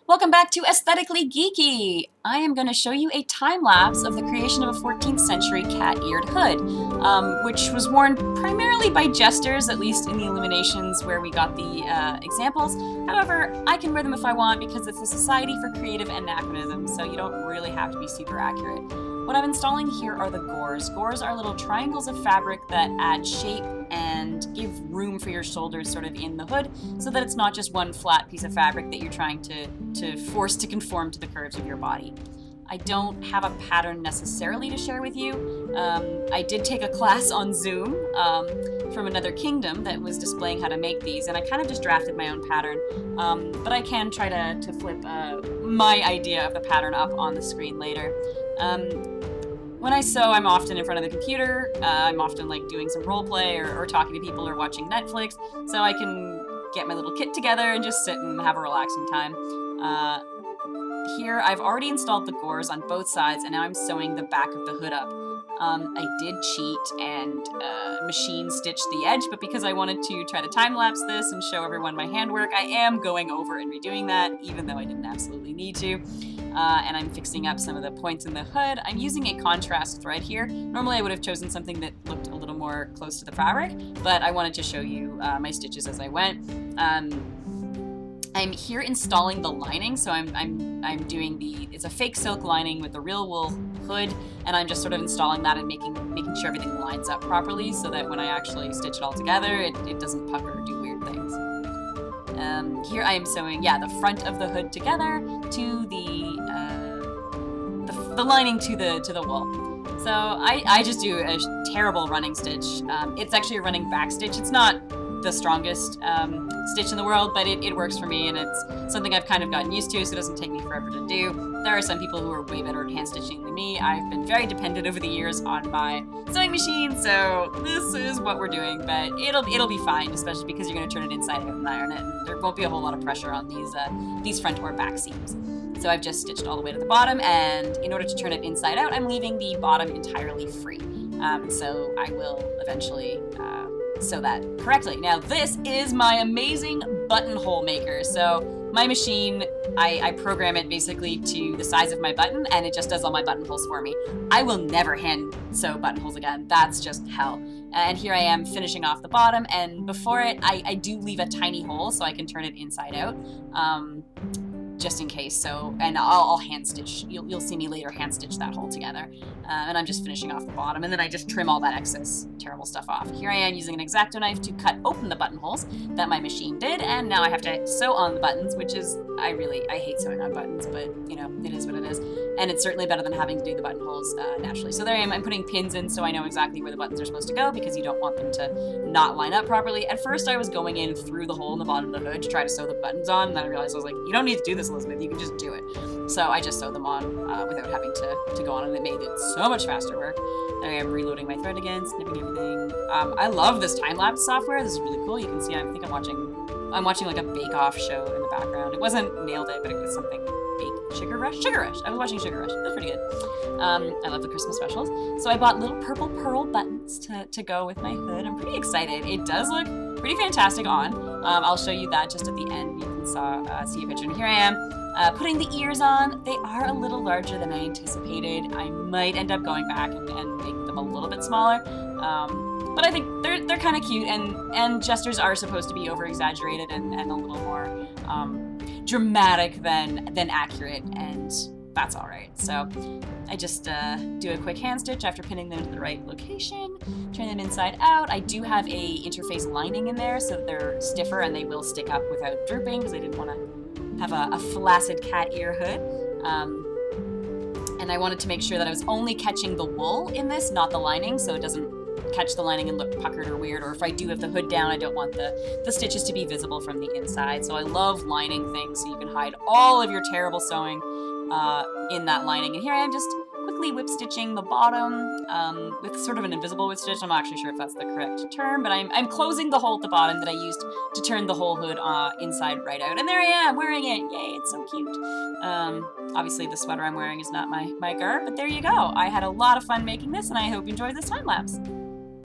Welcome back to Aesthetically Geeky! I am going to show you a time-lapse of the creation of a 14th century cat-eared hood, which was worn primarily by jesters, at least in the illuminations where we got the examples. However, I can wear them if I want because it's the Society for Creative Anachronism, so you don't really have to be super accurate. What I'm installing here are the gores. Gores are little triangles of fabric that add shape and give room for your shoulders sort of in the hood so that it's not just one flat piece of fabric that you're trying to force to conform to the curves of your body. I don't have a pattern necessarily to share with you. I did take a class on Zoom from another kingdom that was displaying how to make these, and I kind of just drafted my own pattern. But I can try to flip my idea of the pattern up on the screen later. When I sew, I'm often in front of the computer. I'm often like doing some role play or talking to people or watching Netflix, so I can get my little kit together and just sit and have a relaxing time. Here, I've already installed the gores on both sides, and now I'm sewing the back of the hood up. I did cheat and machine stitch the edge, but because I wanted to try to time-lapse this and show everyone my handwork, I am going over and redoing that, even though I didn't absolutely need to. And I'm fixing up some of the points in the hood. I'm using a contrast thread here. Normally I would have chosen something that looked a little more close to the fabric, but I wanted to show you my stitches as I went. I'm here installing the lining, so I'm doing it's a fake silk lining with a real wool hood, and I'm just sort of installing that and making sure everything lines up properly so that when I actually stitch it all together, it doesn't pucker or do weird things. Here I am sewing, the front of the hood together to the lining to the wool. So I just do a terrible running stitch. It's actually a running back stitch. It's not the strongest stitch in the world, but it works for me, and it's something I've kind of gotten used to, so it doesn't take me forever to do. There are some people who are way better at hand stitching than me. I've been very dependent over the years on my sewing machine, so this is what we're doing, but it'll be fine, especially because you're going to turn it inside out and iron it, and there won't be a whole lot of pressure on these front or back seams. So I've just stitched all the way to the bottom, and in order to turn it inside out, I'm leaving the bottom entirely free. So I will eventually sew that correctly. Now this is my amazing buttonhole maker. So my machine, I program it basically to the size of my button, and it just does all my buttonholes for me. I will never hand sew buttonholes again. That's just hell. And here I am finishing off the bottom, and before it, I do leave a tiny hole so I can turn it inside out. Just in case, and I'll hand stitch. You'll see me later hand stitch that hole together. And I'm just finishing off the bottom, and then I just trim all that excess terrible stuff off. Here I am using an X-Acto knife to cut open the buttonholes that my machine did, and now I have to sew on the buttons, which is, I hate sewing on buttons, but you know, it is what it is. And it's certainly better than having to do the buttonholes naturally. So there I am, I'm putting pins in so I know exactly where the buttons are supposed to go, because you don't want them to not line up properly. At first I was going in through the hole in the bottom of the hood to try to sew the buttons on, and then I realized I was like, you don't need to do this, Elizabeth, you can just do it. So I just sewed them on without having to go on, and it made it so much faster work. There I am reloading my thread again, snipping everything. I love this time-lapse software. This is really cool. You can see, I think I'm watching like a bake-off show in the background. It wasn't Nailed It, but it was something Sugar Rush? Sugar Rush. I was watching Sugar Rush. It was pretty good. I love the Christmas specials. So I bought little purple pearl buttons to go with my hood. I'm pretty excited. It does look pretty fantastic on. I'll show you that just at the end. You can see a picture. And here I am putting the ears on. They are a little larger than I anticipated. I might end up going back and make them a little bit smaller. But I think they're kind of cute, and jesters are supposed to be over-exaggerated and a little more dramatic than accurate, and that's all right. So I just do a quick hand stitch after pinning them to the right location, turn them inside out. I do have a interface lining in there so that they're stiffer and they will stick up without drooping, because I didn't want to have a flaccid cat ear hood. And I wanted to make sure that I was only catching the wool in this, not the lining, so it doesn't catch the lining and look puckered or weird, or if I do have the hood down, I don't want the stitches to be visible from the inside. So I love lining things so you can hide all of your terrible sewing in that lining. And here I am just quickly whip stitching the bottom with sort of an invisible whip stitch. I'm not actually sure if that's the correct term, but I'm closing the hole at the bottom that I used to turn the whole hood inside right out. And there I am wearing it. Yay, it's so cute. Obviously the sweater I'm wearing is not my garb, but there you go. I had a lot of fun making this, and I hope you enjoyed this time lapse.